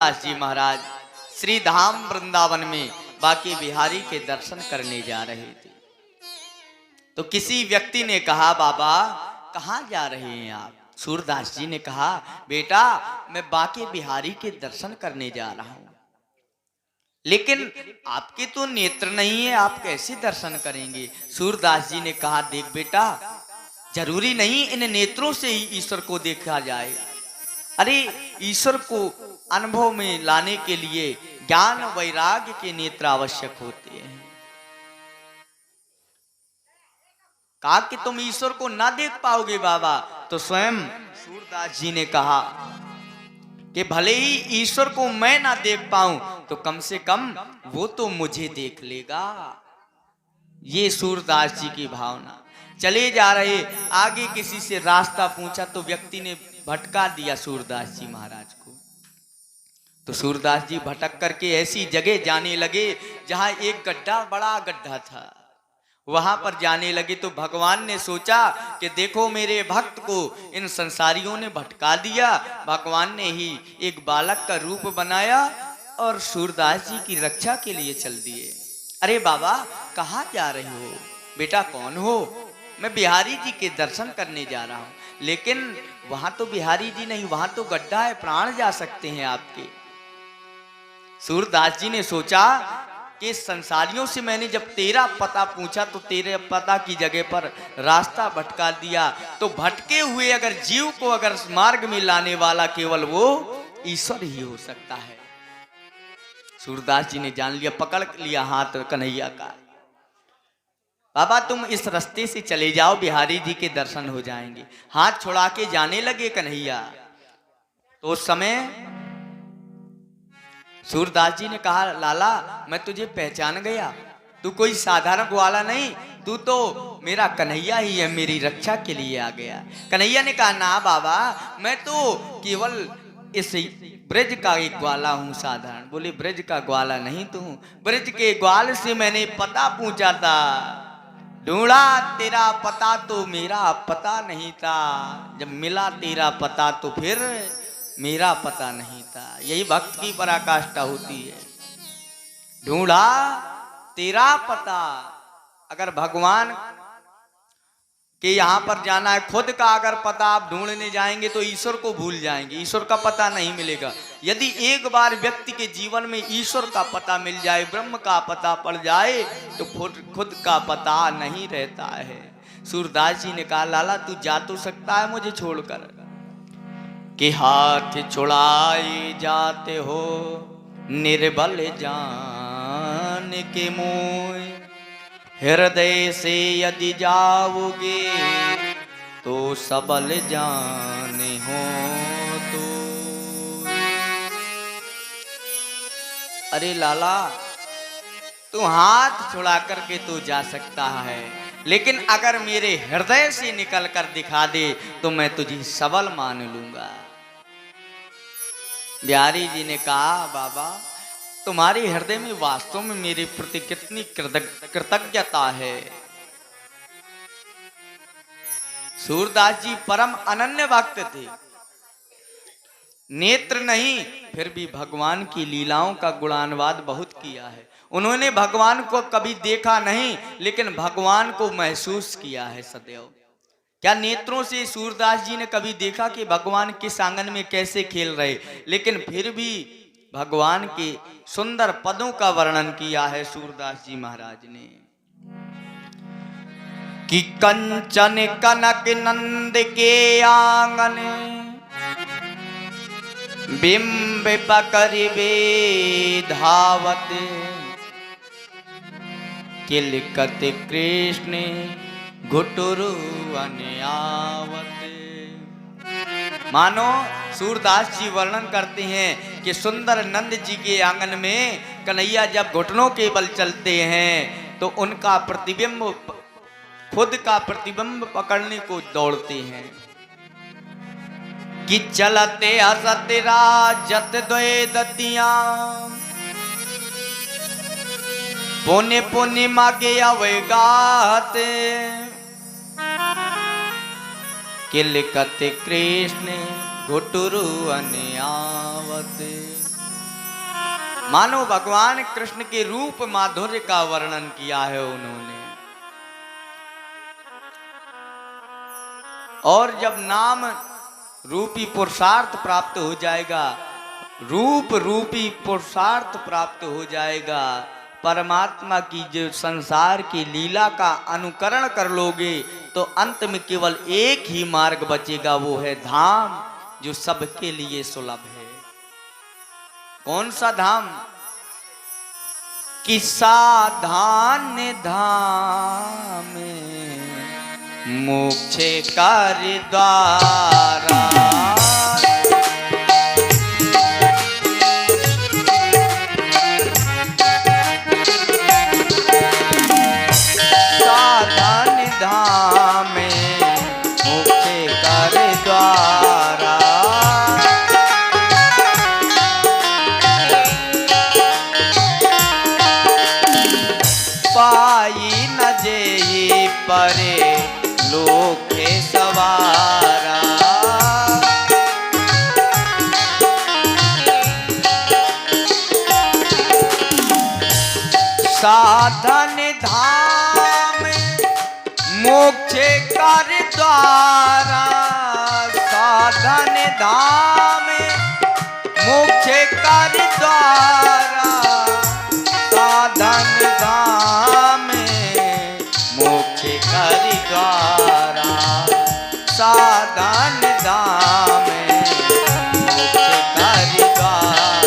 दास जी महाराज श्री धाम वृंदावन में बांके बिहारी के दर्शन करने जा रहे थे। तो किसी व्यक्ति ने कहा, बाबा कहाँ जा रहे हैं आप? सूरदास जी ने कहा, बेटा मैं बांके बिहारी के दर्शन करने जा रहा हूं, लेकिन आपके तो नेत्र नहीं है, आप कैसे दर्शन करेंगे? सूरदास जी ने कहा, देख बेटा, जरूरी नहीं इन नेत्रों से ही ईश्वर को देखा जाए। अरे ईश्वर को अनुभव में लाने के लिए ज्ञान वैराग्य के नेत्र आवश्यक होते हैं। कहा कि तुम ईश्वर को ना देख पाओगे बाबा। तो स्वयं सूरदास जी ने कहा कि भले ही ईश्वर को मैं ना देख पाऊं तो कम से कम वो तो मुझे देख लेगा। ये सूरदास जी की भावना। चले जा रहे, आगे किसी से रास्ता पूछा तो व्यक्ति ने भटका दिया सूरदास जी महाराज को। तो सूरदास जी भटक करके ऐसी जगह जाने लगे जहां एक गड्ढा, बड़ा गड्ढा था। वहां पर जाने लगे तो भगवान ने सोचा कि देखो मेरे भक्त को इन संसारियों ने भटका दिया। भगवान ने ही एक बालक का रूप बनाया और सूरदास जी की रक्षा के लिए चल दिए। अरे बाबा कहाँ जा रहे हो? बेटा कौन हो? मैं बिहारी जी के दर्शन करने जा रहा हूँ। लेकिन वहां तो बिहारी जी नहीं, वहां तो गड्ढा है, प्राण जा सकते हैं आपके। सूरदास जी ने सोचा कि संसारियों से मैंने जब तेरा पता पूछा तो तेरे पता की जगह पर रास्ता भटका दिया, तो भटके हुए अगर जीव को अगर मार्ग में लाने वाला केवल वो ईश्वर ही हो सकता है। सूरदास जी ने जान लिया, पकड़ लिया हाथ कन्हैया का। बाबा तुम इस रास्ते से चले जाओ, बिहारी जी के दर्शन हो जाएंगे। हाथ छुड़ा के जाने लगे कन्हैया। तो उस समय सूरदास जी ने कहा, लाला मैं तुझे पहचान गया, तू कोई साधारण ग्वाला नहीं, तू तो मेरा कन्हैया ही है, मेरी रक्षा के लिए आ गया। कन्हैया ने कहा, ना बाबा मैं तो केवल इस ब्रज का एक ग्वाला हूँ, साधारण। बोले ब्रज का ग्वाला नहीं तू, ब्रज के ग्वाल से मैंने पता पूछा था, ढूंढा तेरा पता तो मेरा पता नहीं था, जब मिला तेरा पता तो फिर मेरा पता नहीं था। यही भक्त की पराकाष्ठा होती है। ढूंढा तेरा पता। अगर भगवान के यहां पर जाना है, खुद का अगर पता आप ढूंढने जाएंगे तो ईश्वर को भूल जाएंगे, ईश्वर का पता नहीं मिलेगा। यदि एक बार व्यक्ति के जीवन में ईश्वर का पता मिल जाए, ब्रह्म का पता पड़ जाए, तो खुद का पता नहीं रहता है। सूरदास जी ने कहा, लाला तू जा तो सकता है मुझे छोड़कर, कि हाथ छुड़ाए जाते हो निर्बल जान के मोय, हृदय से यदि जाओगे तो सबल जान हो तो। अरे लाला तू हाथ छुड़ा करके तो जा सकता है, लेकिन अगर मेरे हृदय से निकल कर दिखा दे तो मैं तुझे सबल मान लूंगा। बिहारी जी ने कहा, बाबा तुम्हारे हृदय में वास्तव में मेरे प्रति कितनी कृतज्ञता है। सूरदास जी परम अनन्य भक्त थे, नेत्र नहीं फिर भी भगवान की लीलाओं का गुणानुवाद बहुत किया है। उन्होंने भगवान को कभी देखा नहीं, लेकिन भगवान को महसूस किया है सदैव। क्या नेत्रों से सूरदास जी ने कभी देखा कि भगवान किस आंगन में कैसे खेल रहे, लेकिन फिर भी भगवान के सुंदर पदों का वर्णन किया है सूरदास जी महाराज ने, कि कंचन कनक नंद के आंगन बिंब पकड़िबे धावत, किलकत कृष्ण घुटुरु अन्यावत। मानो सूरदास जी वर्णन करते हैं कि सुंदर नंद जी के आंगन में कन्हैया जब घुटनों के बल चलते हैं तो उनका प्रतिबिंब, खुद का प्रतिबिंब पकड़ने को दौड़ते हैं, कि चलते हसत राजत द्वय दतियां, पुण्य पुण्य मागे अवगात, किलकत कृष्ण घुटुरु अन्यावत। मानो भगवान कृष्ण के रूप माधुर्य का वर्णन किया है उन्होंने। और जब नाम रूपी पुरुषार्थ प्राप्त हो जाएगा, रूप रूपी पुरुषार्थ प्राप्त हो जाएगा, परमात्मा की जो संसार की लीला का अनुकरण कर लोगे तो अंत में केवल एक ही मार्ग बचेगा, वो है धाम जो सबके लिए सुलभ है। कौन सा धाम? कि साधान्य धाम मोक्ष कार्य द्वारा, साधन धाम मोक्ष कार्य द्वारा, पाई न जेहि परे लोके सवारा, साधन धाम मोक्ष कार्य द्वारा, साधन धाम मोक्ष कार्य द्वारा, साधन धाम मोक्ष कार्य द्वारा, साधन धाम मोक्ष कार्य द्वारा।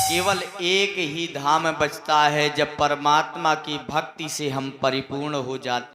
केवल एक ही धाम बचता है जब परमात्मा की भक्ति से हम परिपूर्ण हो जाते